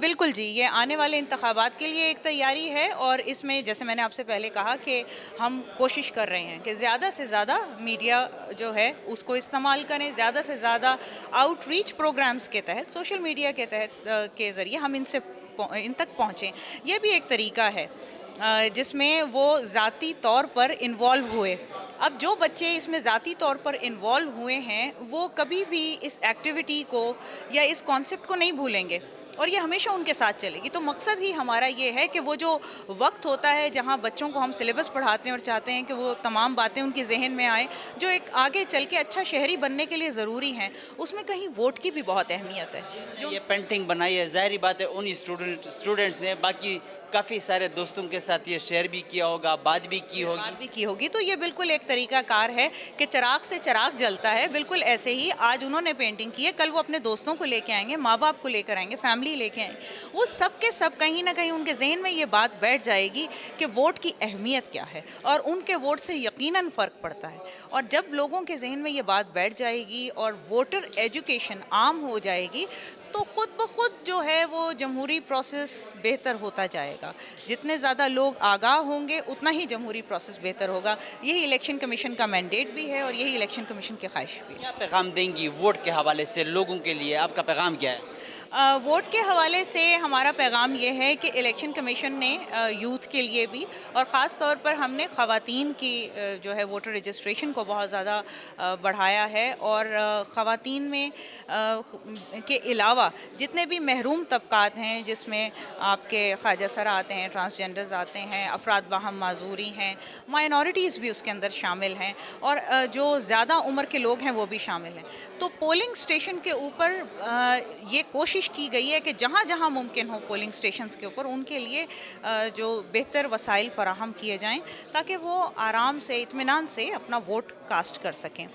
بالکل جی، یہ آنے والے انتخابات کے لیے ایک تیاری ہے، اور اس میں جیسے میں نے آپ سے پہلے کہا کہ ہم کوشش کر رہے ہیں کہ زیادہ سے زیادہ میڈیا جو ہے اس کو استعمال کریں، زیادہ سے زیادہ آؤٹ ریچ پروگرامز کے تحت، سوشل میڈیا کے تحت کے ذریعے ہم ان تک پہنچیں۔ یہ بھی ایک طریقہ ہے جس میں وہ ذاتی طور پر انوالو ہوئے۔ اب جو بچے اس میں ذاتی طور پر انوالو ہوئے ہیں وہ کبھی بھی اس ایکٹیویٹی کو یا اس کانسیپٹ کو نہیں بھولیں گے، اور یہ ہمیشہ ان کے ساتھ چلے گی۔ تو مقصد ہی ہمارا یہ ہے کہ وہ جو وقت ہوتا ہے جہاں بچوں کو ہم سلیبس پڑھاتے ہیں اور چاہتے ہیں کہ وہ تمام باتیں ان کے ذہن میں آئیں جو ایک آگے چل کے اچھا شہری بننے کے لیے ضروری ہیں، اس میں کہیں ووٹ کی بھی بہت اہمیت ہے۔ یہ پینٹنگ بنائی ہے، ظاہری بات ہے انہی اسٹوڈنٹس نے، باقی کافی سارے دوستوں کے ساتھ یہ شیئر بھی کیا ہوگا، بات بھی کی ہوگی۔ بات بھی کی ہوگی، تو یہ بالکل ایک طریقہ کار ہے کہ چراغ سے چراغ جلتا ہے۔ بالکل ایسے ہی آج انہوں نے پینٹنگ کی ہے، کل وہ اپنے دوستوں کو لے کے آئیں گے، ماں باپ کو لے کر آئیں گے، فیملی لے کے آئیں گے، وہ سب کے سب کہیں نہ کہیں ان کے ذہن میں یہ بات بیٹھ جائے گی کہ ووٹ کی اہمیت کیا ہے، اور ان کے ووٹ سے یقیناً فرق پڑتا ہے۔ اور جب لوگوں کے ذہن میں یہ بات بیٹھ جائے گی اور ووٹر ایجوکیشن عام ہو جائے گی تو خود بخود جو ہے وہ جمہوری پروسیس بہتر ہوتا جائے گا۔ جتنے زیادہ لوگ آگاہ ہوں گے اتنا ہی جمہوری پروسیس بہتر ہوگا۔ یہی الیکشن کمیشن کا مینڈیٹ بھی ہے اور یہی الیکشن کمیشن کی خواہش بھی ہے۔ کیا پیغام دیں گی ووٹ کے حوالے سے لوگوں کے لیے؟ آپ کا پیغام کیا ہے؟ ووٹ کے حوالے سے ہمارا پیغام یہ ہے کہ الیکشن کمیشن نے یوتھ کے لیے بھی، اور خاص طور پر ہم نے خواتین کی جو ہے ووٹر رجسٹریشن کو بہت زیادہ بڑھایا ہے، اور خواتین میں کے علاوہ جتنے بھی محروم طبقات ہیں جس میں آپ کے خواجہ سرا آتے ہیں، ٹرانسجینڈرز آتے ہیں، افراد باہم معذوری ہیں، مائنورٹیز بھی اس کے اندر شامل ہیں، اور جو زیادہ عمر کے لوگ ہیں وہ بھی شامل ہیں۔ تو پولنگ اسٹیشن کے اوپر یہ کوشش کی گئی ہے کہ جہاں جہاں ممکن ہو پولنگ اسٹیشنز کے اوپر ان کے لیے جو بہتر وسائل فراہم کیے جائیں تاکہ وہ آرام سے اطمینان سے اپنا ووٹ کاسٹ کر سکیں۔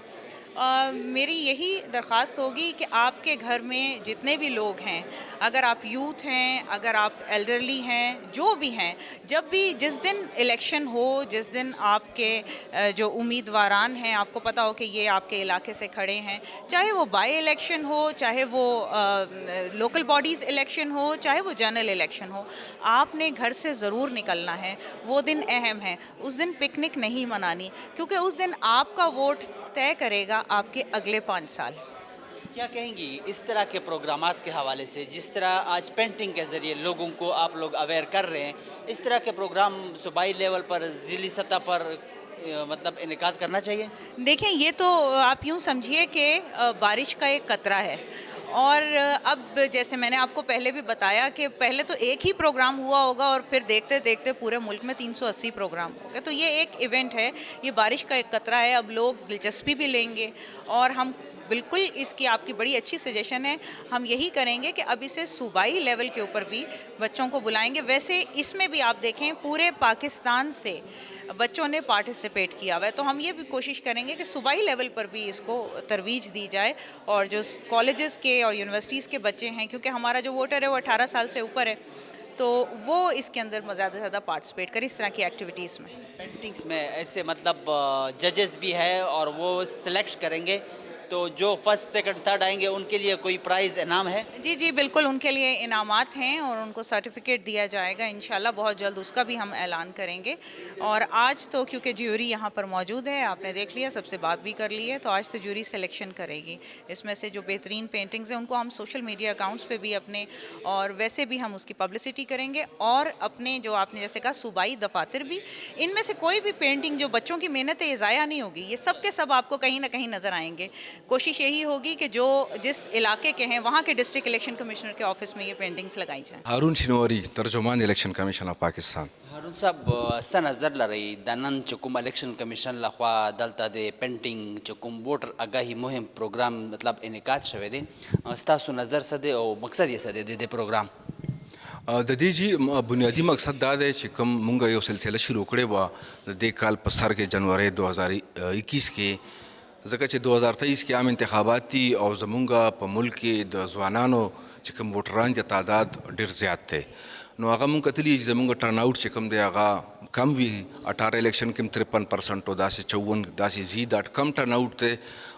میری یہی درخواست ہوگی کہ آپ کے گھر میں جتنے بھی لوگ ہیں، اگر آپ یوتھ ہیں، اگر آپ ایلڈرلی ہیں، جو بھی ہیں، جب بھی جس دن الیکشن ہو، جس دن آپ کے جو امیدواران ہیں آپ کو پتہ ہو کہ یہ آپ کے علاقے سے کھڑے ہیں، چاہے وہ بائی الیکشن ہو، چاہے وہ لوکل باڈیز الیکشن ہو، چاہے وہ جنرل الیکشن ہو، آپ نے گھر سے ضرور نکلنا ہے۔ وہ دن اہم ہے، اس دن پکنک نہیں منانی، کیونکہ اس دن آپ کا ووٹ طے کرے گا آپ کے اگلے 5 سال۔ کیا کہیں گی اس طرح کے پروگرامات کے حوالے سے، جس طرح آج پینٹنگ کے ذریعے لوگوں کو آپ لوگ اویئر کر رہے ہیں، اس طرح کے پروگرام صوبائی لیول پر، ضلعی سطح پر مطلب انعقاد کرنا چاہیے؟ دیکھیں، یہ تو آپ یوں سمجھیے کہ بارش کا ایک قطرہ ہے، اور اب جیسے میں نے آپ کو پہلے بھی بتایا کہ پہلے تو ایک ہی پروگرام ہوا ہوگا اور پھر دیکھتے دیکھتے پورے ملک میں 380 پروگرام ہو گئے۔ تو یہ ایک ایونٹ ہے، یہ بارش کا ایک قطرہ ہے، اب لوگ دلچسپی بھی لیں گے، اور ہم بالکل اس کی آپ کی بڑی اچھی سجیشن ہے، ہم یہی کریں گے کہ اب اسے صوبائی لیول کے اوپر بھی بچوں کو بلائیں گے۔ ویسے اس میں بھی آپ دیکھیں پورے پاکستان سے بچوں نے پارٹیسپیٹ کیا ہوا ہے، تو ہم یہ بھی کوشش کریں گے کہ صوبائی لیول پر بھی اس کو ترویج دی جائے، اور جو کالجز کے اور یونیورسٹیز کے بچے ہیں، کیونکہ ہمارا جو ووٹر ہے وہ 18 سال سے اوپر ہے، تو وہ اس کے اندر زیادہ سے زیادہ پارٹیسپیٹ کریں اس طرح کی ایکٹیویٹیز میں۔ پینٹنگز میں ایسے مطلب ججز بھی ہے اور وہ سلیکٹ کریں گے، تو جو فرسٹ سیکنڈ تھرڈ آئیں گے ان کے لیے کوئی پرائز انعام ہے؟ جی جی بالکل، ان کے لیے انعامات ہیں اور ان کو سرٹیفکیٹ دیا جائے گا انشاءاللہ، بہت جلد اس کا بھی ہم اعلان کریں گے۔ اور آج تو کیونکہ جیوری یہاں پر موجود ہے، آپ نے دیکھ لیا، سب سے بات بھی کر لی ہے، تو آج تو جیوری سلیکشن کرے گی۔ اس میں سے جو بہترین پینٹنگز ہیں ان کو ہم سوشل میڈیا اکاؤنٹس پہ بھی اپنے، اور ویسے بھی ہم اس کی پبلسٹی کریں گے، اور اپنے جو آپ نے جیسے کہا صوبائی دفاتر بھی، ان میں سے کوئی بھی پینٹنگ جو بچوں کی محنت ہے یہ ضائع نہیں ہوگی، یہ سب کے سب آپ کو کہیں نہ کہیں نظر آئیں گے۔ کوشش یہی ہوگی کہ جو جس علاقے کے ہیں وہاں کے ڈسٹرکٹ الیکشن کمشنر کے آفس میں یہ پینٹنگز لگائی جائیں۔ ہارون شنواری، ترجمان الیکشن کمیشن آف پاکستان۔ هارون صاحب څه نظر لرئ د نن چې کوم الیکشن کمیشن لخوا دلته د پینټینګ چې کوم ووټر آګاهي مهم پروګرام مطلب انعقاد شوی دی، ستاسو نظر څه دی او مقصد یې څه دی د دې پروګرام؟ د دې جی بنیادی مقصد دا دی چې کوم مونږ یو سلسله شروع کړې وه د دې کال په سر کې جنوري 2021 کې، ځکه چې 2023 کې عام انتخابات دي او زمونږ په ملک کې د ځوانانو چې کوم ووټران دي تعداد ډېر زیات دی، نو هغه مونږ کتلی چې زمونږ ټرن آوټ چې کوم دی هغه کم وي 18 الیکشن کې 53% او داسې 54 داسې زی دا کم ټرن آؤٹ دی.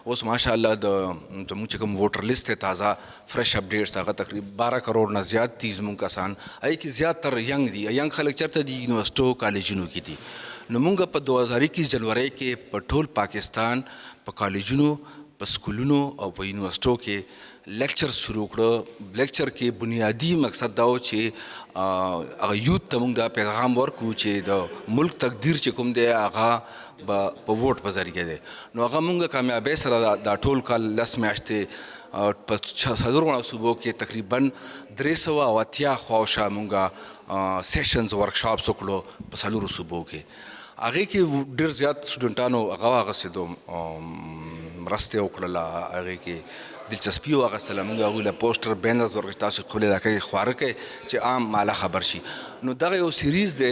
اوس ماشاء الله زموږ چې کوم ووټر لیست دی تازه فرش اپډیټس هغه تقریبا 12 کروڑ نه زیات دي زموږ کسان. هغې کې زیاتر ینګ دي. ینګ خلک چېرته دي؟ یونیورسټو کالجونو کې دي. نو موږ په 2021 جنوري کې په ټول پاکستان په کالجونو په سکولونو او په یونیورسټو کې لیکچرز شروع کړه. لیکچر کې بنیادی مقصد دا و چې هغه یوت ته موږ دا پیغام ورکړو چې د ملک تقدیر چې کوم دی هغه په ووټ په ذریعه دی. نو هغه موږ کامیابۍ سره دا ټول کال 10 میاشتې په 4 صوبو کې تقریبا 380 خواوشا موږ سیشنز ورکشاپس وکړو په 4 صوبو کې. هغې کې ډېر زیات سټوډنټانو هغه واغستې مرستې وکړله. هغې کې دلچسپي واغستله. موږ هغوی له پوسټر بینرز ورکړي تاسو خپل علاقه کې خواره کړئ چې عام ماله خبر شي. نو دغه یو سیریز دی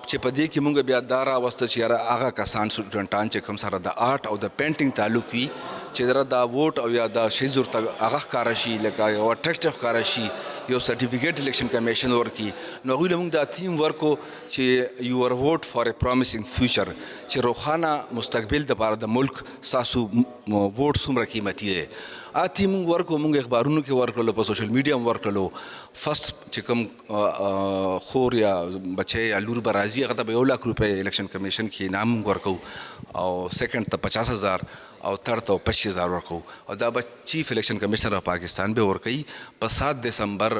چې په دې کې موږ بیا دا راوسته چې یاره هغه کسان سټوډنټان چې کوم سره د آرټ او د پینټینګ تعلق وي چې دره دا ووټ او یا دا شی ضرورت هغه ښکاره شي لکه یو اټریکټیو ښکاره شي یو سرټیفیکیټ الیکشن کمیشن ورکړي. نو هغوی له موږ دا تیم ورکو چې your vote for a promising future چې روښانه مستقبل دپاره د ملک ستاسو ووټ څومره قیمتي دی. تیم موږ ورکړو. موږ اخبارونو کې ورکړلو په سوشل میډیا هم ورکړلو. فرست چې کوم خور یا بچی یا لور به راځي هغه ته به 1 لک روپۍ الیکشن کمیشن کې انعام موږ ورکوو او سیکنډ ته 50,000 او تھرډ ته 25,000 ورکوو او دا به chief election commissioner of Pakistan به ورکوي. په 7 دسمبر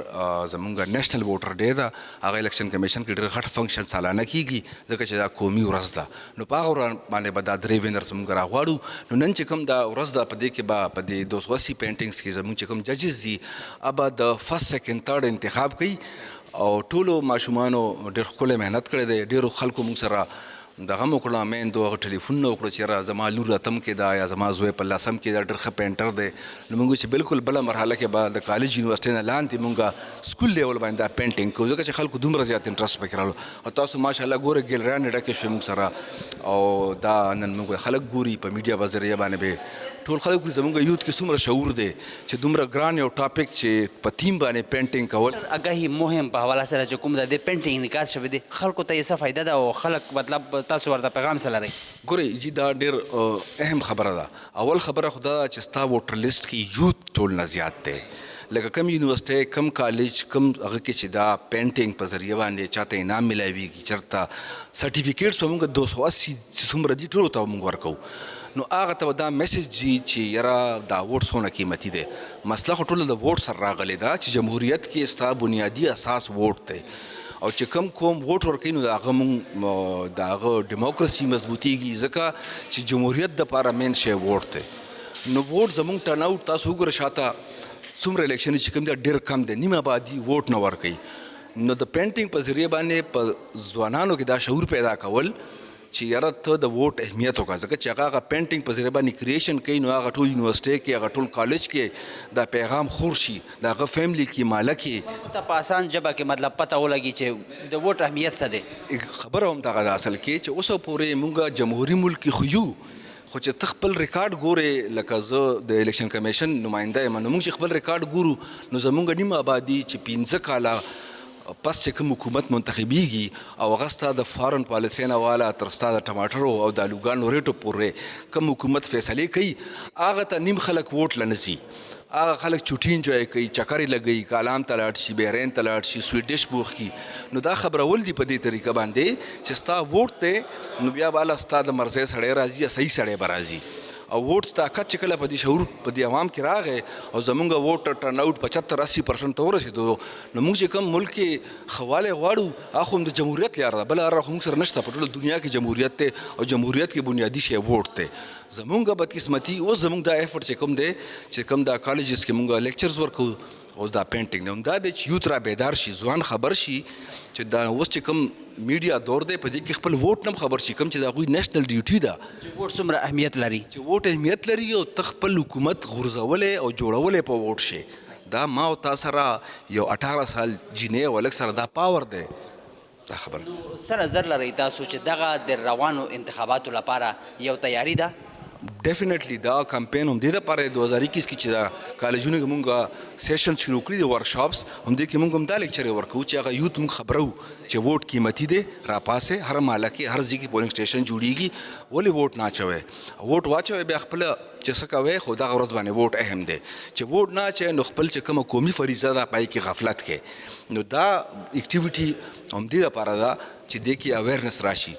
زموږ نیشنل ووټر ډے ده. هغه الیکشن کمیشن کې ډېر غټ فنکشن سالانه کیږي ځکه چې دا قومي ورځ ده. نو په هغه ورځ باندې به دا 3 وینرز موږ راغواړو. نو نن چې کوم دا ورځ ده په دې کې به په دې 280 پینټینګز کې زموږ چې کوم ججز دي ابا د فرست سیکنډ تھرډ انتخاب کوي او ټولو ماشومانو ډېر ښکلی محنت کړی دی. ډېرو خلکو موږ سره دغه هم وکړه میندو هغه ټلیفونونه وکړه چې یاره زما لور اتم کې ده یا زما زوی په 10م کې ده ډېر ښه پینټر دی. نو موږ چې بالکل بله مرحله کې به د کالج یونیورسټۍ نه لاندې موږ سکول لیول باندې دا پینټینګ کوو ځکه چې خلکو دومره زیات انټرسټ پکې راغلو. او تاسو ماشاءالله ګوره ګیلریانې ډکې شوې موږ سره او دا نن موږ خلک ګوري په میډیا په ذریعه باندې به ټول خلک زموږ یوت کې څومره شعور دی چې دومره ګران یو ټاپک چې په تیم باندې پینټینګ کول. اګاهي مهم په حواله سره چې کوم د دې پینټینګ انعکاس شوی دی خلکو ته یې څه فایده ده او خلک مطلب تاسو ورته پیغام څه لرئ؟ ګورئ جی دا ډېر اهم خبره ده. اول خبره خو دا ده چې ستا ووټر لیسټ کې یوت ټول نه زیات دی. لکه کم یونیورسټۍ کم کالج کم هغه کې چې دا پینټینګ په ذریعه باندې چاته انعام میلاویږي چېرته سرټیفیکیټس به موږ 280 چې څومره دي ټولو ته موږ ورکوو. نو هغه ته دا میسج جي چې یاره دا ووټ څونه قیمتي دی. مسله خو ټوله د ووټ سره راغلی ده چې جمهوریت کې ستا بنیادي اساس ووټ دی او چې کوم ووټ ورکوي نو د هغه مونږ د هغه ډیموکراسي مضبوطیږي ځکه چې جمهوریت دپاره مین شی ووټ دی. نو ووټ زموږ ټرن آؤټ تاسو وګوره شاته څومره الیکشن چې کوم دی ډېر کم دی. نیمه آبادي ووټ نه ورکوي. نو د پینټینګ په ذریعه باندې په ځوانانو کې دا شعور پیدا کول چې یاره ته د ووټ اهمیت وکړه ځکه چې هغه پینټینګ په ذریعه باندې کریشن کوي نو هغه ټول یونیورسټۍ کې هغه ټول کالج کې دا پیغام خور شي د هغه فیملی کې ماله کې ته په اسان ژبه کې مطلب پته ولګي چې د ووټ اهمیت څه دی. خبره هم دغه ده اصل کې چې اوسه پورې موږ جمهوري ملک کې خو یو خو چې ته خپل ریکارډ ګورې لکه زه د الیکشن کمیشن نماینده یم نو موږ چې خپل ریکارډ ګورو نو زموږ نیمه آبادي چې 15 کاله پس چې کوم حکومت منتخبیږي او هغه ستا د فارن پالیسۍ نه والا تر ستا د ټماټرو او د الوګانو ریټو پورې کوم حکومت فیصلې کوي هغه ته نیم خلک ووټ له نه ځي. هغه خلک چوټي انجوای کوي چکرې لګوي کالام ته لاړ شي بحرین ته لاړ شي سویټ ډش بوخ کی. نو دا خبرول دي په دې طریقه باندې چې ستا ووټ دی نو بیا به الله ستا د مرضۍ سړی راځي یا صحیح سړی به راځي. او ووټ طاقت چې کله په دې شعور په دې عوام کې راغی او زمونږ ووټ ټرن آؤټ 75-80% ته ورسېدو نو موږ چې کوم ملک کې خواله غواړو هغه هم د جمهوریت لاره ده. بله لاره خو موږ سره نشته. په ټوله دنیا کې جمهوریت دی او جمهوریت کې بنیادي شی ووټ دی. زمونږ بدقسمتي اوس زمونږ دا ایفرټ چې کوم دی چې کوم دا کالجز کې موږ لیکچرز ورکوو اوس دا پینټینګ دی دا دی چې یوت را بیدار شي ځوان خبر شي چې دا اوس چې کوم میډیا دور دی په دې کې خپل ووټ نه خبر شي کوم چې د هغوی نیشنل ډیوټي ده چې ووټ څومره اهمیت لري چې ووټ اهمیت لري او ته خپل حکومت غورځولی او جوړولی په ووټ شي. دا ما او تا سره یو 18 سال جینۍ او هلک سره دا پاور دی. دا خبر څه نظر لرئ تاسو چې دغه د روانو انتخاباتو لپاره یو تیاری ده؟ ډیفینیټلی دا کمپین هم دې دپاره 2021 کې چې دا کالجونه کې مونږ سیشن شروع کړي دي ورکشاپس هم دې کې مونږ هم دا لیکچرې ورکوو چې هغه یوت مونږ خبرو چې ووټ قیمتي دی راپاسې هر محله کې هر ځای کې پولینګ سټیشن جوړیږي ولې ووټ نه اچوئ ووټ واچوئ بیا خپله چې څه کوئ خو دغه ورځ باندې ووټ اهم دی چې ووټ نه اچوئ نو خپل چې کومه قومي فریضه ده پای کې غفلت کې نو دا اکټیویټي هم دې دپاره ده چې دې کې اویرنس راشي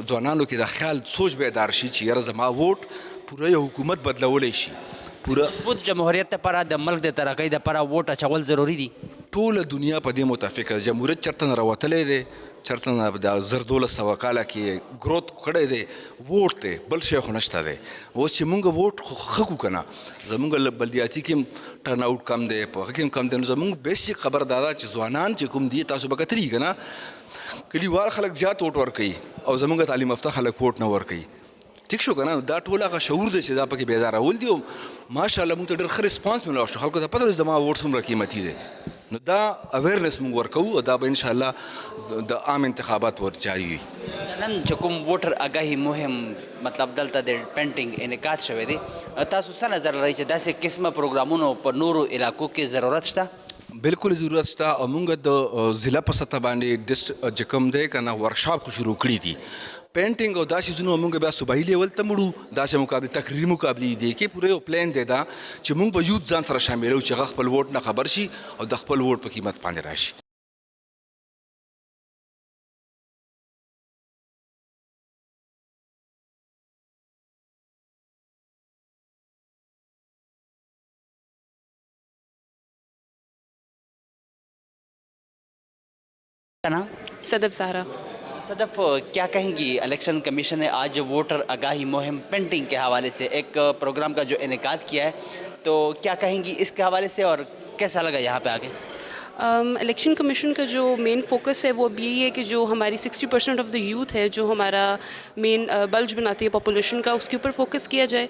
ځوانانو کې د خیال سوچ بیدار شي چې یاره زما ووټ پوره یو حکومت بدلولی شي پوره مضبوط جمهوریت لپاره د ملک د ترقۍ لپاره ووټ اچول ضروري دي ټوله دنیا په دې متفقه جمهوریت چېرته نه راوتلی دی چېرته نه د 1200 کاله کې ګروت کړی دی ووټ دی بل شی خو نشته دی اوس چې مونږ ووټ خو ښه کړو که نه زمونږ بلدیاتي کې هم ټرن آوټ کم دی په هغه کې هم کم دی نو زمونږ بیسیک خبر دا ده چې ځوانان چې کوم دي تاسو به کتلي که نه کلیوال خلک زیات ووټ ورکوي او زمونږ تعلیم یافته خلک ووټ نه ورکوي ټیک شو که نه دا ټول هغه شعور دی چې دا پکې بیدارول دي او ماشاءالله مونږ ته ډېر ښه رسپانس ملاو شو خلکو ته پته ده زما ووټ څومره قیمتي دی نو دا اویرنس مونږ ورکوو او دا به انشاءالله د عام انتخابات ور جاري وي نن چې کوم ووټر آګاهي مهم مطلب دلته د پینټینګ انعقاد شوی دی تاسو څه نظر لرئ چې داسې قسمه پروګرامونو په نورو علاقو کې ضرورت شته بالکل ضرورت شته او مونږ د ضلع په سطح باندې چې کوم دی که نه ورکشاپ خو شروع کړي دي پینټینګ او دا شیزونه مونږ بیا صوبایي لیول ته مړو داسې مقابلې تقریري مقابلې دي کې پوره یو پلان دی دا چې مونږ به یوت ځان سره شاملو چې هغه خپل ووټ نه خبر شي او د خپل ووټ په قیمت باندې راشي صدف زہرا صدف کیا کہیں گی الیکشن کمیشن نے آج ووٹر آگاہی مہم پینٹنگ کے حوالے سے ایک پروگرام کا جو انعقاد کیا ہے تو کیا کہیں گی اس کے حوالے سے اور کیسا لگا یہاں پہ آگے الیکشن کمیشن کا جو مین فوکس ہے وہ اب یہی ہے کہ جو ہماری 60% آف دا یوتھ ہے جو ہمارا مین بلج بناتی ہے پاپولیشن کا اس کے اوپر فوکس کیا جائے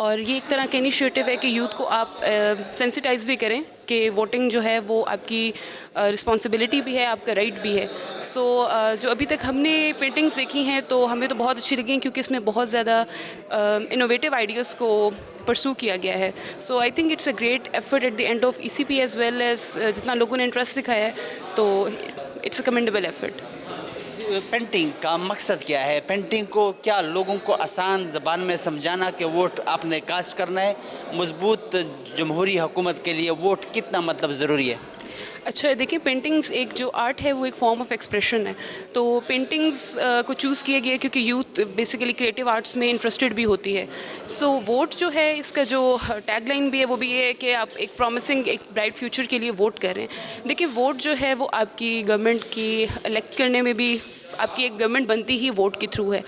اور یہ ایک طرح کا انیشیٹو ہے کہ یوتھ کو آپ سینسٹائز بھی کریں کہ ووٹنگ جو ہے وہ آپ کی رسپانسبلٹی بھی ہے آپ کا رائٹ بھی ہے سو جو ابھی تک ہم نے پینٹنگز دیکھی ہیں تو ہمیں تو بہت اچھی لگی ہیں کیونکہ اس میں بہت زیادہ انوویٹیو آئیڈیاز کو پرسو کیا گیا ہے so I think it's a great effort at the end of E C P as well as جتنا لوگوں نے انٹرسٹ دکھایا ہے تو it's a commendable effort painting کا مقصد کیا ہے پینٹنگ کو کیا لوگوں کو آسان زبان میں سمجھانا کہ ووٹ آپ نے کاسٹ کرنا ہے مضبوط جمہوری حکومت کے لیے ووٹ کتنا مطلب ضروری ہے اچھا دیکھیں پینٹنگز ایک جو آرٹ ہے وہ ایک فارم آف ایکسپریشن ہے تو پینٹنگز کو چوز کیا گیا کیونکہ یوتھ بیسیکلی کریٹیو آرٹس میں انٹرسٹڈ بھی ہوتی ہے سو ووٹ جو ہے اس کا جو ٹیگ لائن بھی ہے وہ بھی یہ ہے کہ آپ ایک پرومسنگ ایک برائٹ فیوچر کے لیے ووٹ کریں دیکھیں ووٹ جو ہے وہ آپ کی گورنمنٹ کی الیکٹ کرنے میں بھی آپ کی ایک گورنمنٹ بنتی ہی ووٹ کے تھرو ہے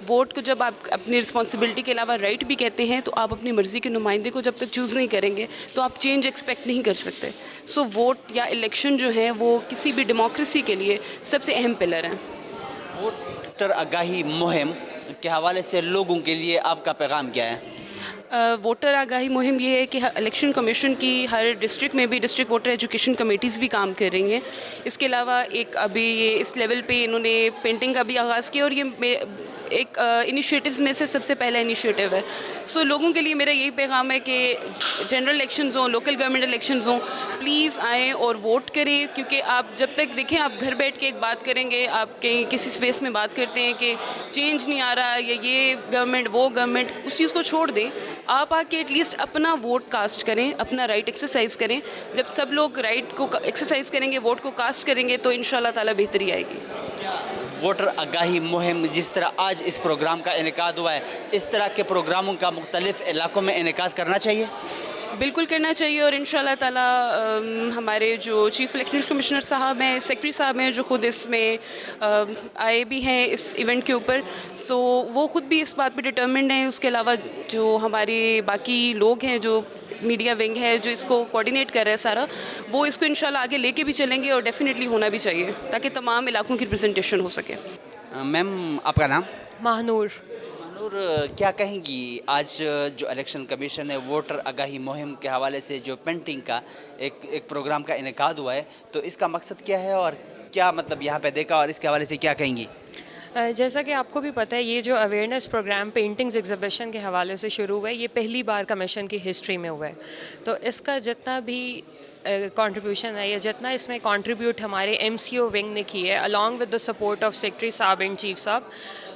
ووٹ کو جب آپ اپنی رسپانسبلٹی کے علاوہ رائٹ بھی کہتے ہیں تو آپ اپنی مرضی کے نمائندے کو جب تک چوز نہیں کریں گے تو آپ چینج ایکسپیکٹ نہیں کر سکتے سو ووٹ یا الیکشن جو ہیں وہ کسی بھی ڈیموکریسی کے لیے سب سے اہم پلر ہیں ووٹر آگاہی مہم کے حوالے سے لوگوں کے لیے آپ کا پیغام کیا ہے ووٹر آگاہی مہم یہ ہے کہ الیکشن کمیشن کی ہر ڈسٹرکٹ میں بھی ڈسٹرکٹ ووٹر ایجوکیشن کمیٹیز بھی کام کر رہی ہیں اس کے علاوہ ایک ابھی یہ اس لیول پہ انہوں نے پینٹنگ کا بھی آغاز کیا اور یہ ایک انیشیٹوز میں سے سب سے پہلا انیشیٹو ہے سو لوگوں کے لیے میرا یہی پیغام ہے کہ جنرل الیکشنز ہوں لوکل گورنمنٹ الیکشنز ہوں پلیز آئیں اور ووٹ کریں کیونکہ آپ جب تک دیکھیں آپ گھر بیٹھ کے ایک بات کریں گے آپ کہیں کسی اسپیس میں بات کرتے ہیں کہ چینج نہیں آ رہا یا یہ گورنمنٹ وہ گورنمنٹ اس چیز کو چھوڑ دیں آپ آ کے ایٹ لیسٹ اپنا ووٹ کاسٹ کریں اپنا رائٹ ایکسرسائز کریں جب سب لوگ رائٹ کو ایکسرسائز کریں گے ووٹ کو کاسٹ کریں گے تو انشاءاللہ تعالیٰ بہتری آئے گی ووٹر آگاہی مہم جس طرح آج اس پروگرام کا انعقاد ہوا ہے اس طرح کے پروگراموں کا مختلف علاقوں میں انعقاد کرنا چاہیے بالکل کرنا چاہیے اور انشاءاللہ تعالیٰ ہمارے جو چیف الیکشن کمشنر صاحب ہیں سیکرٹری صاحب ہیں جو خود اس میں آئے بھی ہیں اس ایونٹ کے اوپر سو وہ خود بھی اس بات پہ ڈٹرمنڈ ہیں اس کے علاوہ جو ہمارے باقی لوگ ہیں جو میڈیا ونگ ہے جو اس کو کوآرڈینیٹ کر رہا ہے سارا وہ اس کو انشاءاللہ آگے لے کے بھی چلیں گے اور ڈیفینیٹلی ہونا بھی چاہیے تاکہ تمام علاقوں کی ریپرزنٹیشن ہو سکے میم آپ کا نام ماہنور نور کیا کہیں گی آج جو الیکشن کمیشن ہے ووٹر آگاہی مہم کے حوالے سے جو پینٹنگ کا ایک پروگرام کا انعقاد ہوا ہے تو اس کا مقصد کیا ہے اور کیا مطلب یہاں پہ دیکھا اور اس کے حوالے سے کیا کہیں گی جیسا کہ آپ کو بھی پتہ ہے یہ جو اویئرنیس پروگرام پینٹنگز ایگزیبیشن کے حوالے سے شروع ہوا ہے یہ پہلی بار کمیشن کی ہسٹری میں ہوا ہے. تو اس کا جتنا بھی کنٹریبیوشن ہے یا جتنا اس میں کنٹریبیوٹ ہمارے ایم سی او ونگ نے کی ہے along with the support of secretary صاحب اینڈ چیف صاحب,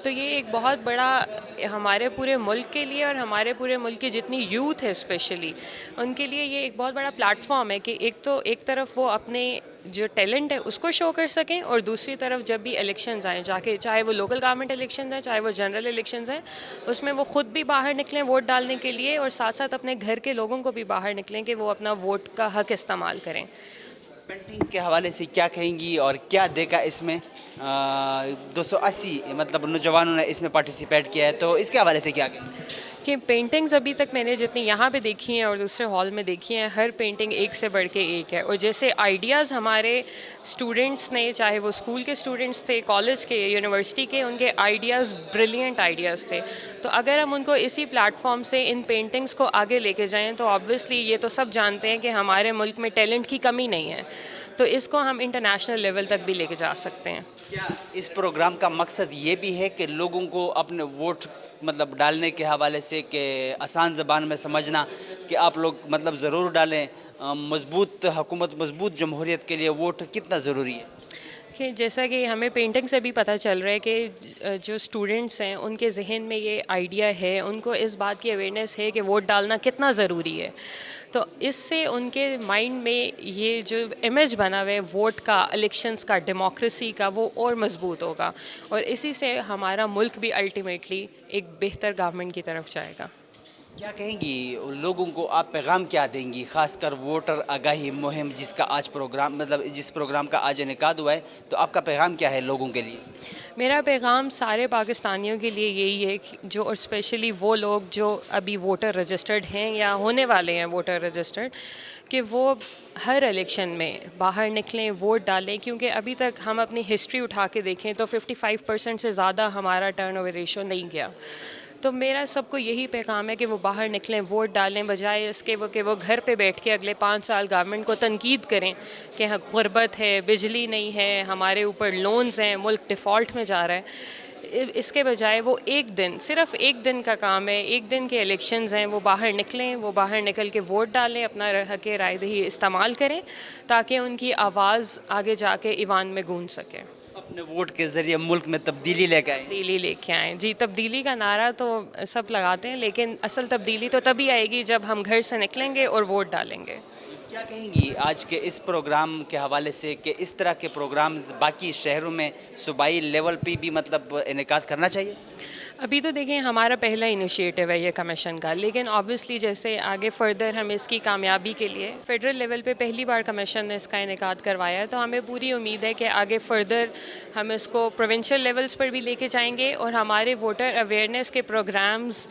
تو یہ ایک بہت بڑا ہمارے پورے ملک کے لیے اور ہمارے پورے ملک کی جتنی یوتھ ہے اسپیشلی ان کے لیے یہ ایک بہت بڑا پلیٹ فارم ہے کہ ایک طرف وہ اپنے جو ٹیلنٹ ہے اس کو شو کر سکیں, اور دوسری طرف جب بھی الیکشنز آئیں جا کے, چاہے وہ لوکل گورنمنٹ الیکشنز ہیں چاہے وہ جنرل الیکشنز ہیں, اس میں وہ خود بھی باہر نکلیں ووٹ ڈالنے کے لیے, اور ساتھ ساتھ اپنے گھر کے لوگوں کو بھی باہر نکلیں کہ وہ اپنا ووٹ کا حق استعمال کریں. پینٹنگ کے حوالے سے کیا کہیں گی اور کیا دیکھا اس میں؟ 280 مطلب نوجوانوں نے اس میں پارٹیسپیٹ کیا ہے, تو اس کے حوالے سے کیا کہیں گے؟ کہ پینٹنگز ابھی تک میں نے جتنی یہاں پہ دیکھی ہیں اور دوسرے ہال میں دیکھی ہیں, ہر پینٹنگ ایک سے بڑھ کے ایک ہے, اور جیسے آئیڈیاز ہمارے اسٹوڈنٹس نے, چاہے وہ اسکول کے اسٹوڈنٹس تھے, کالج کے, یونیورسٹی کے, ان کے آئیڈیاز بریلینٹ آئیڈیاز تھے. تو اگر ہم ان کو اسی پلیٹ فارم سے ان پینٹنگز کو آگے لے کے جائیں تو آبویسلی یہ تو سب جانتے ہیں کہ ہمارے ملک میں ٹیلنٹ کی کمی نہیں ہے, تو اس کو ہم انٹرنیشنل لیول تک بھی لے کے جا سکتے ہیں. کیا اس پروگرام کا مقصد یہ بھی ہے کہ لوگوں کو اپنے ووٹ مطلب ڈالنے کے حوالے سے کہ آسان زبان میں سمجھنا کہ آپ لوگ مطلب ضرور ڈالیں, مضبوط حکومت, مضبوط جمہوریت کے لیے ووٹ کتنا ضروری ہے؟ کہ جیسا کہ ہمیں پینٹنگ سے بھی پتہ چل رہا ہے کہ جو اسٹوڈنٹس ہیں ان کے ذہن میں یہ آئیڈیا ہے, ان کو اس بات کی اویئرنیس ہے کہ ووٹ ڈالنا کتنا ضروری ہے, تو اس سے ان کے مائنڈ میں یہ جو امیج بنا ہوا ہے ووٹ کا, الیکشنز کا, ڈیموکریسی کا, وہ اور مضبوط ہوگا, اور اسی سے ہمارا ملک بھی الٹیمیٹلی ایک بہتر گورنمنٹ کی طرف جائے گا. کیا کہیں گی لوگوں کو, آپ پیغام کیا دیں گی, خاص کر ووٹر آگاہی مہم جس کا آج پروگرام مطلب جس پروگرام کا آج انعقاد ہوا ہے, تو آپ کا پیغام کیا ہے لوگوں کے لیے؟ میرا پیغام سارے پاکستانیوں کے لیے یہی ہے کہ جو, اور اسپیشلی وہ لوگ جو ابھی ووٹر رجسٹرڈ ہیں یا ہونے والے ہیں ووٹر رجسٹرڈ, کہ وہ ہر الیکشن میں باہر نکلیں, ووٹ ڈالیں, کیونکہ ابھی تک ہم اپنی ہسٹری اٹھا کے دیکھیں تو 55% سے زیادہ ہمارا ٹرن اوور ریشو نہیں گیا. تو میرا سب کو یہی پیغام ہے کہ وہ باہر نکلیں, ووٹ ڈالیں, بجائے اس کے کہ وہ گھر پہ بیٹھ کے اگلے 5 سال گورنمنٹ کو تنقید کریں کہ غربت ہے, بجلی نہیں ہے, ہمارے اوپر لونز ہیں, ملک ڈیفالٹ میں جا رہا ہے. اس کے بجائے وہ ایک دن, صرف ایک دن کا کام ہے, ایک دن کے الیکشنز ہیں, وہ باہر نکلیں, وہ باہر نکل کے ووٹ ڈالیں, اپنا حق رائے دہی استعمال کریں تاکہ ان کی آواز آگے جا کے ایوان میں گونج سکے, اپنے ووٹ کے ذریعے ملک میں تبدیلی لے کے آئیں. تبدیلی لے کے آئیں. جی, تبدیلی کا نعرہ تو سب لگاتے ہیں, لیکن اصل تبدیلی تو تبھی آئے گی جب ہم گھر سے نکلیں گے اور ووٹ ڈالیں گے. کیا کہیں گی آج کے اس پروگرام کے حوالے سے کہ اس طرح کے پروگرامز باقی شہروں میں صوبائی لیول پہ بھی مطلب انعقاد کرنا چاہیے؟ ابھی تو دیکھیں ہمارا پہلا انیشیٹو ہے یہ کمیشن کا, لیکن آبویسلی جیسے آگے فردر ہم اس کی کامیابی کے لیے فیڈرل لیول پہ پہلی بار کمیشن نے اس کا انعقاد کروایا ہے, تو ہمیں پوری امید ہے کہ آگے فردر ہم اس کو پروونشل لیولز پر بھی لے کے جائیں گے, اور ہمارے ووٹر اویئرنیس کے پروگرامز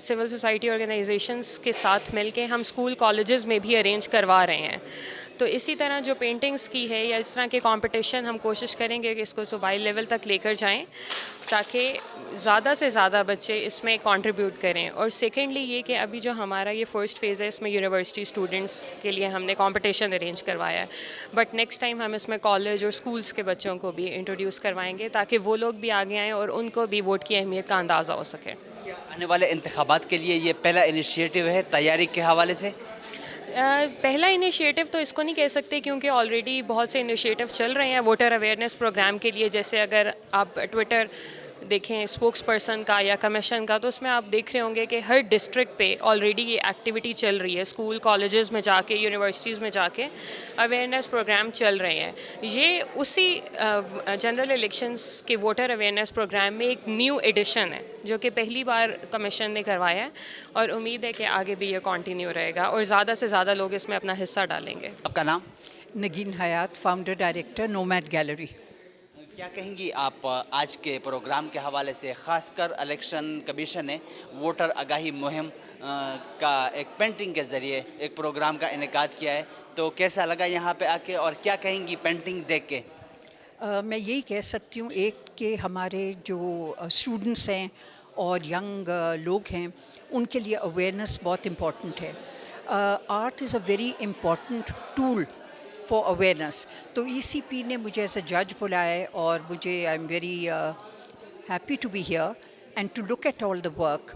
سول سوسائٹی آرگنائزیشنز کے ساتھ مل کے ہم اسکول کالجز میں بھی ارینج کروا رہے ہیں. تو اسی طرح جو پینٹنگز کی ہے یا اس طرح کے کمپٹیشن ہم کوشش کریں گے کہ اس کو صوبائی لیول تک لے کر جائیں تاکہ زیادہ سے زیادہ بچے اس میں کنٹریبیوٹ کریں. اور سیکنڈلی یہ کہ ابھی جو ہمارا یہ فرسٹ فیز ہے اس میں یونیورسٹی اسٹوڈنٹس کے لیے ہم نے کمپٹیشن ارینج کروایا ہے, بٹ نیکسٹ ٹائم ہم اس میں کالج اور اسکولس کے بچوں کو بھی انٹروڈیوس کروائیں گے تاکہ وہ لوگ بھی آگے آئیں اور ان کو بھی ووٹ کی اہمیت کا اندازہ ہو سکے. آنے والے انتخابات کے لیے یہ پہلا انیشیٹو ہے تیاری کے حوالے سے؟ پہلا انیشیٹو تو اس کو نہیں کہہ سکتے کیونکہ آلریڈی بہت سے انیشیٹو چل رہے ہیں ووٹر اویئرنیس پروگرام کے لیے. جیسے اگر آپ ٹویٹر دیکھیں اسپوکس پرسن کا یا کمیشن کا, تو اس میں آپ دیکھ رہے ہوں گے کہ ہر ڈسٹرکٹ پہ آلریڈی یہ ایکٹیویٹی چل رہی ہے, اسکول کالجز میں جا کے, یونیورسٹیز میں جا کے اویئرنیس پروگرام چل رہے ہیں. یہ اسی جنرل الیکشنز کے ووٹر اویئرنیس پروگرام میں ایک نیو ایڈیشن ہے جو کہ پہلی بار کمیشن نے کروایا ہے, اور امید ہے کہ آگے بھی یہ کنٹینیو رہے گا اور زیادہ سے زیادہ لوگ اس میں اپنا حصہ ڈالیں گے. آپ کا نام؟ نگین حیات, فاؤنڈر ڈائریکٹر نومیڈ گیلری. کیا کہیں گی آپ آج کے پروگرام کے حوالے سے, خاص کر الیکشن کمیشن نے ووٹر آگاہی مہم کا ایک پینٹنگ کے ذریعے ایک پروگرام کا انعقاد کیا ہے, تو کیسا لگا یہاں پہ آ کے, اور کیا کہیں گی پینٹنگ دیکھ کے؟ میں یہی کہہ سکتی ہوں ایک کہ ہمارے جو اسٹوڈنٹس ہیں اور ینگ لوگ ہیں ان کے لیے اویئرنیس بہت امپورٹنٹ ہے. Art is a very important tool for awareness. تو ای سی پی نے مجھے ایز اے جج بلایا ہے اور مجھے I am very happy to be here and to look at all the work.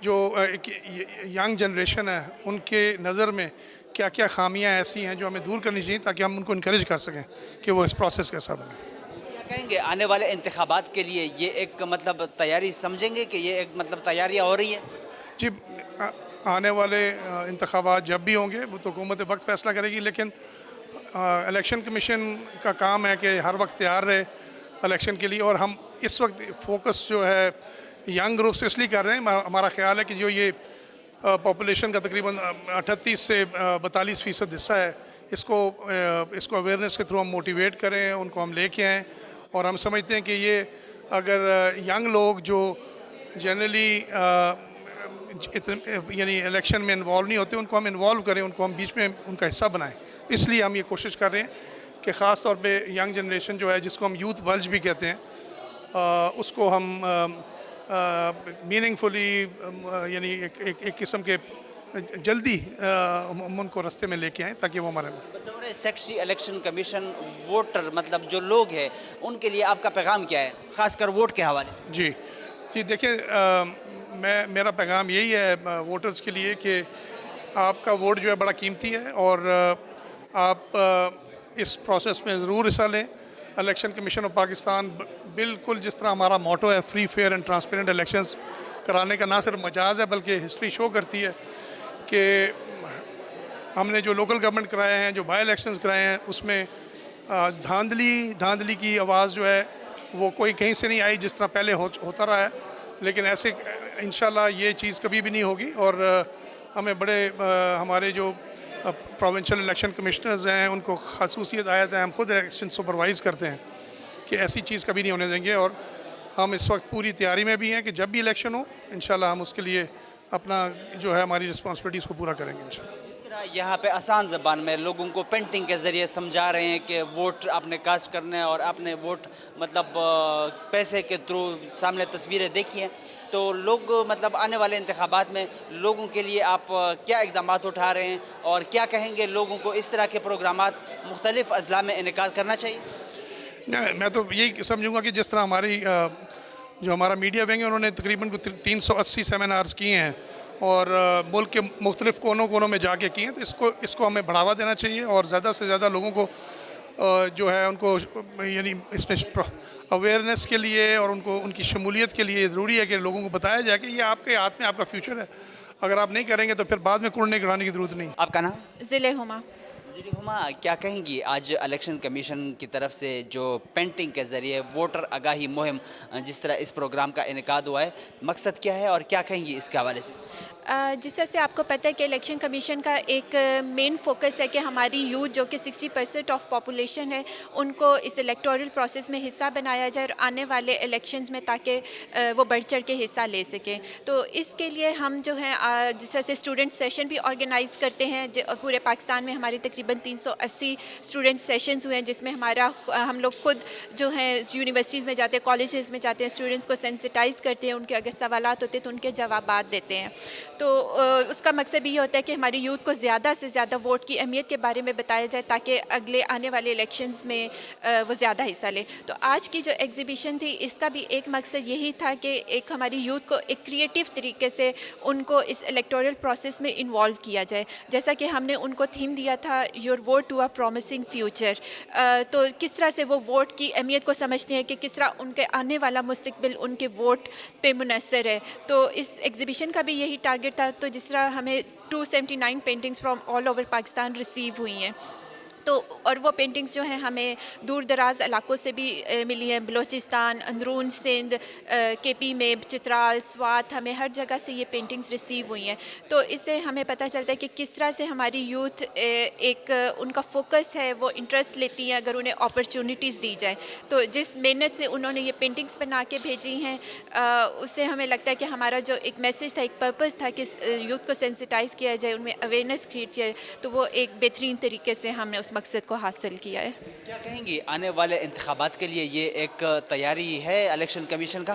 جو ایک ینگ جنریشن ہے ان کے نظر میں کیا کیا خامیاں ایسی ہیں جو ہمیں دور کرنی چاہیے تاکہ ہم ان کو انکریج کر سکیں کہ وہ اس پروسیس کا حصہ بنیں. کیا کہیں گے آنے والے انتخابات کے لیے یہ ایک مطلب تیاری سمجھیں گے کہ یہ ایک مطلب تیاریاں ہو رہی ہیں؟ جی آنے والے انتخابات جب بھی ہوں گے وہ تو حکومت وقت فیصلہ کرے گی، لیکن الیکشن کمیشن کا کام ہے کہ ہر وقت تیار رہے الیکشن کے لیے. اور ہم اس وقت فوکس جو ہے ینگ گروپ سے اس لیے کر رہے ہیں. ہمارا خیال ہے کہ جو یہ پاپولیشن کا تقریباً 38 سے 42% حصہ ہے، اس کو اویئرنیس کے تھرو ہم موٹیویٹ کریں، ان کو ہم لے کے آئیں. اور ہم سمجھتے ہیں کہ یہ اگر ینگ لوگ جو جنرلی یعنی الیکشن میں انوالو نہیں ہوتے، ان کو ہم انوالو کریں، ان کو ہم بیچ میں ان کا حصہ بنائیں. اس لیے ہم یہ کوشش کر رہے ہیں کہ خاص طور پہ ینگ جنریشن جو ہے، جس کو ہم یوتھ بلج بھی کہتے ہیں، اس کو ہم میننگ فلی یعنی ایک قسم کے جلدی ہم ان کو رستے میں لے کے آئیں تاکہ وہ ہمارے بطور سیکریٹری الیکشن کمیشن ووٹر مطلب جو لوگ ہیں ان کے لیے آپ کا پیغام کیا ہے، خاص کر ووٹ کے حوالے سے؟ جی دیکھیں، میرا پیغام یہی ہے ووٹرز کے لیے کہ آپ کا ووٹ جو ہے بڑا قیمتی ہے، اور آپ اس پروسیس میں ضرور حصہ لیں. الیکشن کمیشن آف پاکستان بالکل جس طرح ہمارا موٹو ہے free fair and transparent elections کرانے کا نہ صرف مجاز ہے بلکہ ہسٹری شو کرتی ہے کہ ہم نے جو لوکل گورنمنٹ کرائے ہیں، جو بائی الیکشنز کرائے ہیں، اس میں دھاندلی کی آواز جو ہے وہ کوئی کہیں سے نہیں آئی جس طرح پہلے ہوتا رہا ہے. لیکن ایسے انشاءاللہ یہ چیز کبھی بھی نہیں ہوگی. اور ہمیں ہمارے جو پروونشل الیکشن کمشنرز ہیں ان کو خصوصیت آیت ہے، ہم خود الیکشن سپروائز کرتے ہیں کہ ایسی چیز کبھی نہیں ہونے دیں گے. اور ہم اس وقت پوری تیاری میں بھی ہیں کہ جب بھی الیکشن ہو انشاءاللہ ہم اس کے لیے اپنا جو ہے ہماری رسپانسبلٹیز کو پورا کریں گے انشاءاللہ. جس طرح یہاں پہ آسان زبان میں لوگوں کو پینٹنگ کے ذریعے سمجھا رہے ہیں کہ ووٹ اپنے کاسٹ کرنا ہے اور اپنے ووٹ مطلب پیسے کے تھرو سامنے تصویریں دیکھی ہیں، تو لوگ مطلب آنے والے انتخابات میں لوگوں کے لیے آپ کیا اقدامات اٹھا رہے ہیں اور کیا کہیں گے لوگوں کو اس طرح کے پروگرامات مختلف اضلاع میں انعقاد کرنا چاہیے؟ میں تو یہی سمجھوں گا کہ جس طرح جو ہمارا میڈیا ونگ ہے انہوں نے تقریباً 380 سیمینارز کیے ہیں اور ملک کے مختلف کونوں میں جا کے کیے ہیں، تو اس کو ہمیں بڑھاوا دینا چاہیے اور زیادہ سے زیادہ لوگوں کو جو ہے ان کو یعنی اس میں اویئرنیس کے لیے اور ان کی شمولیت کے لیے ضروری ہے کہ لوگوں کو بتایا جائے کہ یہ آپ کے ہاتھ میں آپ کا فیوچر ہے. اگر آپ نہیں کریں گے تو پھر بعد میں کوڑنے کڑانے کی ضرورت نہیں. آپ کا نام؟ ضلع ہما. جی ہما، کیا کہیں گی آج الیکشن کمیشن کی طرف سے جو پینٹنگ کے ذریعے ووٹر آگاہی مہم جس طرح اس پروگرام کا انعقاد ہوا ہے، مقصد کیا ہے اور کیا کہیں گی اس کے حوالے سے؟ جس طرح سے آپ کو پتہ ہے کہ الیکشن کمیشن کا ایک مین فوکس ہے کہ ہماری یوتھ جو کہ 60% آف پاپولیشن ہے ان کو اس الیکٹورل پروسیس میں حصہ بنایا جائے اور آنے والے الیکشنز میں تاکہ وہ بڑھ چڑھ کے حصہ لے سکیں. تو اس کے لیے ہم جو ہیں جس طرح سے اسٹوڈنٹ سیشن بھی آرگنائز کرتے ہیں. پورے پاکستان میں ہمارے تقریباً 380 اسٹوڈنٹ سیشنز ہوئے ہیں جس میں ہم لوگ خود جو ہیں یونیورسٹیز میں جاتے ہیں، کالجز میں جاتے ہیں، اسٹوڈنٹس کو سینسٹائز کرتے ہیں، ان کے اگر سوالات ہوتے ہیں تو ان کے جوابات دیتے ہیں. تو اس کا مقصد بھی یہ ہوتا ہے کہ ہماری یوتھ کو زیادہ سے زیادہ ووٹ کی اہمیت کے بارے میں بتایا جائے تاکہ اگلے آنے والے الیکشنز میں وہ زیادہ حصہ لے. تو آج کی جو ایگزیبیشن تھی اس کا بھی ایک مقصد یہی تھا کہ ایک ہماری یوتھ کو ایک کریٹیو طریقے سے ان کو اس الیکٹورل پروسیس میں انوالو کیا جائے. جیسا کہ ہم نے ان کو تھیم دیا تھا your vote to a promising future, تو کس طرح سے وہ ووٹ کی اہمیت کو سمجھتے ہیں کہ کس طرح ان کے آنے والا مستقبل ان کے ووٹ پہ منحصر ہے. تو اس ایگزیبیشن کا بھی یہی ٹارگیٹ تھا. تو جس طرح ہمیں 279 paintings from all over Pakistan receive ہوئی ہیں، تو اور وہ پینٹنگز جو ہیں ہمیں دور دراز علاقوں سے بھی ملی ہیں، بلوچستان، اندرون سندھ، کے پی میں، چترال، سوات، ہمیں ہر جگہ سے یہ پینٹنگز ریسیو ہوئی ہیں. تو اس سے ہمیں پتہ چلتا ہے کہ کس طرح سے ہماری یوتھ ایک ان کا فوکس ہے، وہ انٹرسٹ لیتی ہیں اگر انہیں اپرچونیٹیز دی جائیں. تو جس محنت سے انہوں نے یہ پینٹنگز بنا کے بھیجی ہیں اس سے ہمیں لگتا ہے کہ ہمارا جو ایک میسیج تھا، ایک پرپز تھا کہ یوتھ کو سینسٹائز کیا جائے، ان میں اویئرنیس کریٹ کیا جائے، تو وہ ایک بہترین طریقے سے ہم نے اس مقصد کو حاصل کیا ہے. کیا کہیں گی آنے والے انتخابات کے لیے یہ ایک تیاری ہے الیکشن کمیشن کا؟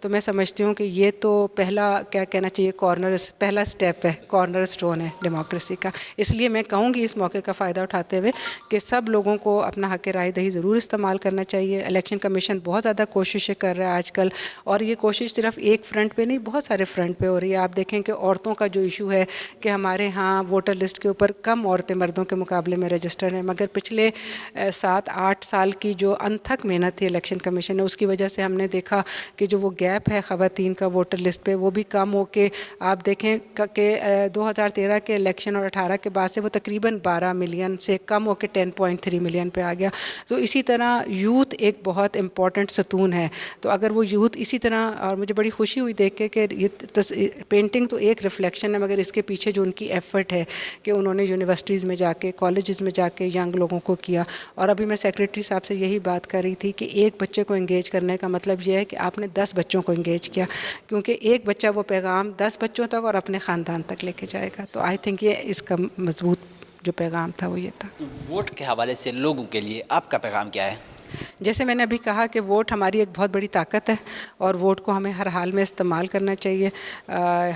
تو میں سمجھتی ہوں کہ یہ تو پہلا کیا کہنا چاہیے پہلا اسٹیپ ہے, کارنر اسٹون ہے ڈیموکریسی کا. اس لیے میں کہوں گی اس موقع کا فائدہ اٹھاتے ہوئے کہ سب لوگوں کو اپنا حق رائے دہی ضرور استعمال کرنا چاہیے. الیکشن کمیشن بہت زیادہ کوششیں کر رہا ہے آج کل, اور یہ کوشش صرف ایک فرنٹ پہ نہیں, بہت سارے فرنٹ پہ ہو رہی ہے. آپ دیکھیں کہ عورتوں کا جو ایشو ہے کہ ہمارے ہاں ووٹر لسٹ کے اوپر کم عورتیں مردوں کے مقابلے میں رجسٹرڈ ہیں, مگر پچھلے 7-8 سال کی جو انتھک محنت تھی الیکشن کمیشن نے, اس کی وجہ سے ہم نے دیکھا کہ جو وہ گیپ ہے خواتین کا ووٹر لسٹ پہ وہ بھی کم ہو کے آپ دیکھیں کہ 2013 کے الیکشن اور 18 کے بعد سے وہ تقریباً 12 ملین سے کم ہو کے 10.3 ملین پہ آ گیا. تو اسی طرح یوتھ ایک بہت امپورٹنٹ ستون ہے. تو اگر وہ یوتھ اسی طرح, اور مجھے بڑی خوشی ہوئی دیکھ کے کہ یہ پینٹنگ تو ایک ریفلیکشن ہے, مگر اس کے پیچھے جو ان کی ایفرٹ ہے کہ انہوں نے یونیورسٹیز میں جا کے, کالجز میں جا کے ینگ لوگوں کو کیا. اور ابھی میں سیکریٹری صاحب سے یہی بات کر رہی تھی کہ ایک بچے کو انگیج کرنے کا مطلب یہ ہے کہ آپ نے 10 بچوں کو انگیج کیا, کیونکہ ایک بچہ وہ پیغام 10 بچوں تک اور اپنے خاندان تک لے کے جائے گا. تو آئی تھنک یہ اس کا مضبوط جو پیغام تھا وہ یہ تھا. ووٹ کے حوالے سے لوگوں کے لیے آپ کا پیغام کیا ہے؟ جیسے میں نے ابھی کہا کہ ووٹ ہماری ایک بہت بڑی طاقت ہے, اور ووٹ کو ہمیں ہر حال میں استعمال کرنا چاہیے.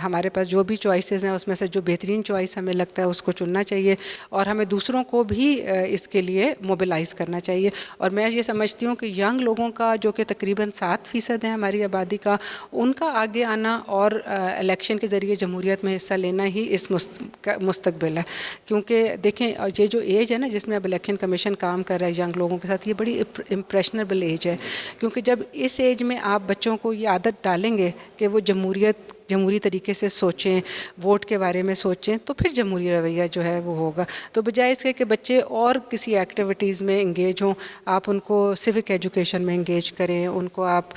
ہمارے پاس جو بھی چوائسیز ہیں اس میں سے جو بہترین چوائس ہمیں لگتا ہے اس کو چننا چاہیے, اور ہمیں دوسروں کو بھی اس کے لیے موبلائز کرنا چاہیے. اور میں یہ سمجھتی ہوں کہ ینگ لوگوں کا جو کہ تقریباً 7% ہے ہماری آبادی کا, ان کا آگے آنا اور الیکشن کے ذریعے جمہوریت میں حصہ لینا ہی اس مستقبل ہے. کیونکہ دیکھیں یہ جو ایج ہے نا جس میں اب الیکشن کمیشن کام کر رہا ہے ینگ لوگوں کے ساتھ, یہ بڑی امپریشنیبل ایج ہے. کیونکہ جب اس ایج میں آپ بچوں کو یہ عادت ڈالیں گے کہ وہ جمہوری طریقے سے سوچیں, ووٹ کے بارے میں سوچیں, تو پھر جمہوری رویہ جو ہے وہ ہوگا. تو بجائے اس کے کہ بچے اور کسی ایکٹیویٹیز میں انگیج ہوں, آپ ان کو سیوک ایجوکیشن میں انگیج کریں, ان کو آپ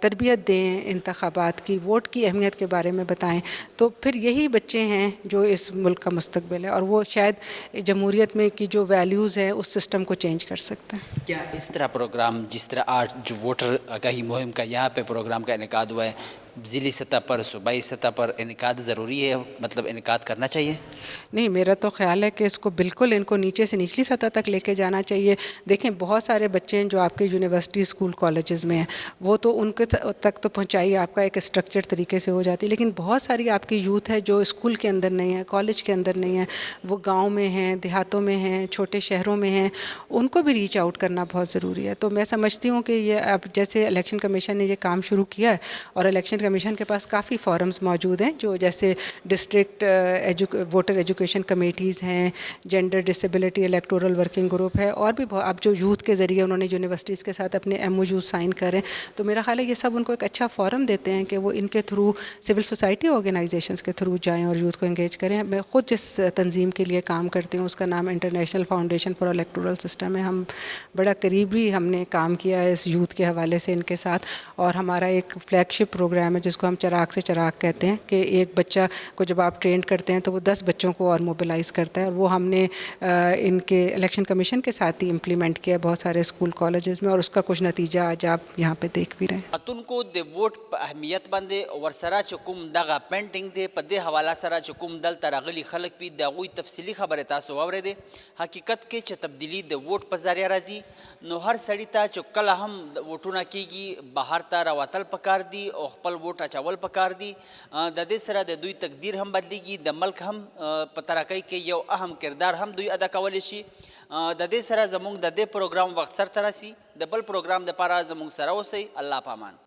تربیت دیں انتخابات کی, ووٹ کی اہمیت کے بارے میں بتائیں. تو پھر یہی بچے ہیں جو اس ملک کا مستقبل ہے, اور وہ شاید جمہوریت میں کی جو ویلیوز ہیں اس سسٹم کو چینج کر سکتے ہیں. کیا اس طرح پروگرام جس طرح آج جو ووٹر آگاہی مہم کا یہاں پہ پروگرام کا انعقاد ہوا ہے, ضلعی سطح پر, صوبائی سطح پر انعقاد ضروری ہے, مطلب انعقاد کرنا چاہیے؟ نہیں, میرا تو خیال ہے کہ اس کو بالکل ان کو نیچے سے نچلی سطح تک لے کے جانا چاہیے. دیکھیں بہت سارے بچے ہیں جو آپ کے یونیورسٹی اسکول کالجز میں ہیں, وہ تو ان کے تک تو پہنچائی آپ کا ایک اسٹرکچر طریقے سے ہو جاتی ہے, لیکن بہت ساری آپ کی یوتھ ہے جو اسکول کے اندر نہیں ہے, کالج کے اندر نہیں ہے, وہ گاؤں میں ہیں, دیہاتوں میں ہیں, چھوٹے شہروں میں ہیں, ان کو بھی ریچ آؤٹ کرنا بہت ضروری ہے. تو میں سمجھتی ہوں کہ یہ اب جیسے الیکشن کمیشن نے یہ کام شروع کیا ہے, اور الیکشن کمیشن کے پاس کافی فورمز موجود ہیں جو جیسے ڈسٹرکٹ ووٹر ایجوکیشن کمیٹیز ہیں, gender disability electoral working group ہے, اور بھی اب جو یوتھ کے ذریعے انہوں نے یونیورسٹیز کے ساتھ اپنے MOU سائن کریں. تو میرا خیال ہے یہ سب ان کو ایک اچھا فورم دیتے ہیں کہ وہ ان کے تھرو سول سوسائٹی آرگنائزیشنز کے تھرو جائیں اور یوتھ کو انگیج کریں. میں خود جس تنظیم کے لیے کام کرتی ہوں اس کا نام international foundation for electoral system ہے. ہم بڑا قریبی ہم نے کام کیا ہے اس یوتھ کے حوالے سے ان کے ساتھ, اور ہمارا ایک فلیگ شپ پروگرام ہے جس کو ہم چراغ سے چراغ کہتے ہیں, کہ ایک بچہ کو جب آپ ٹرینڈ کرتے ہیں تو وہ 10 بچوں کو اور موبلائز کرتا ہے, اور وہ ہم نے ان کے الیکشن کمیشن کے ساتھ ہی امپلیمنٹ کیا بہت سارے اسکول کالجز میں, اور اس کا کچھ نتیجہ آج آپ یہاں پہ دیکھ بھی رہے ہیں. خاتون کو د ووٹ په اهمیت باندې ورسره چې کوم دغه پینټینګ دی په دې حواله سره چې کوم دلته راغلي خلک وي د هغوی تفصیلي خبرې تاسو واورېدې. حقیقت کې چې تبدیلي د ووټ په ذریعه راځي, نو هر سړي ته چې کله هم ووټونه کېږي بهر ته راوتل پکار دي او خپل ووټ اچول پکار دي. د دې سره د دوی تقدیر هم بدلیږي, د ملک هم په ترقۍ کې یو اهم کردار هم دوی ادا کولی شي. د دې سره زموږ د دې پروګرام وخت سرته رسي. د بل پروګرام دپاره زموږ سره اوسئ. الله پامان.